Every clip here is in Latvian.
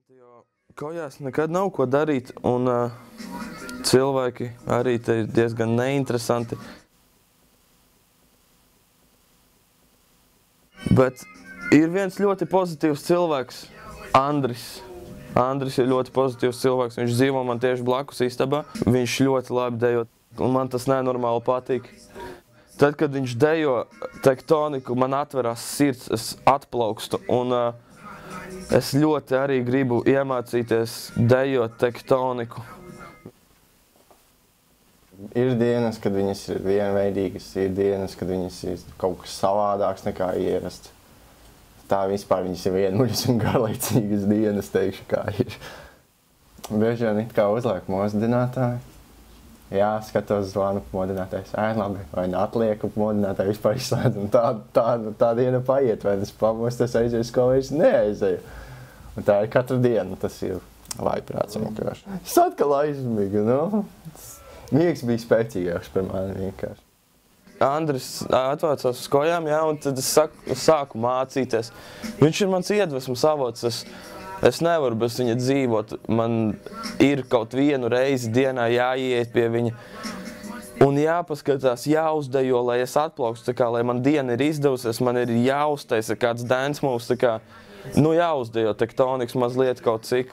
Jo kājās nekad nav ko darīt, un cilvēki arī te ir diezgan neinteresanti. Bet ir viens ļoti pozitīvs cilvēks, Andris. Andris ir ļoti pozitīvs cilvēks, viņš dzīvo man tieši blakus istabā. Viņš ļoti labi dejo, un man tas nenormāli patīk. Tad, kad viņš dejo tektoniku, man atverās sirds, es atplaukstu, un es ļoti arī gribu iemācīties dejot tektoniku. Ir dienas, kad viņas ir vienveidīgas, ir dienas, kad viņas ir kaut kas savādāks nekā ierasts. Tā vispār viņas ir vienmuļas un garlaicīgas dienas, teikšu, kā ir. Bieži vien it kā uzliek modinātāju. Jā, skatos zvanu modinātājs, labi, vai atlieku modinātāju vispār izslēdz, un tā diena paiet, vai es pamostos aizies skolā, es neaizēju. Un tā ir katru dienu, tas ir vaiprāts vienkārši. Es atkal aizmigu, nu. Miegs bija spēcīgāks par mani vienkārši. Andris atvācās uz kājām, jā, un tad es sāku mācīties. Viņš ir mans iedvesmas avots. Es nevaru bez viņa dzīvot. Man ir kaut vienu reizi dienā jāiet pie viņa. Un jāpaskatās, jāuzdejo, lai es atplaukstu, lai man diena ir izdevusies, man ir jāuztaisa kāds dance moves, nu jāuzdejo tektonikas mazliet kaut cik.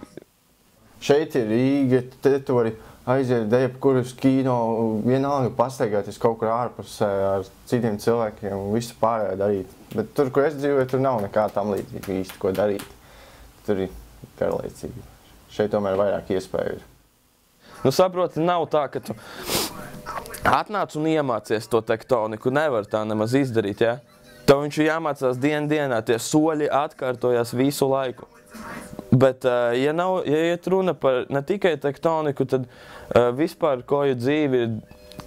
Šeit ir Rīga, te tu vari aiziet jebkur uz kino, vienalga pastaigāties kaut kur ārpusē ar citiem cilvēkiem un visu pārējo darīt. Bet tur, kur es dzīvoju, tur nav nekā tam līdzīgi īsti, ko darīt. Tur ir garlaicīgi. Šeit tomēr vairāk iespēju ir. Nu saproti, nav tā, ka tu atnāc un iemācies to tektoniku. Nevar tā nemaz izdarīt, jā? Tev viņš ir jāmācās dienā, tie soļi atkārtojas visu laiku. Bet, ja iet runa par ne tikai tektoniku, tad vispār koju dzīve ir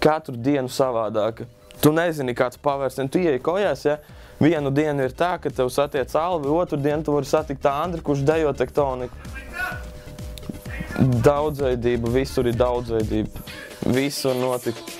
katru dienu savādāka. Tu nezini, kāds pavērsiens, tu ieej kojās, ja? Vienu dienu ir tā, ka tev satiec Alvi, otru dienu tu vari satikt Andri, kurš dejo tektoniku. Daudzveidība, visur ir daudzveidība. Visur notikt.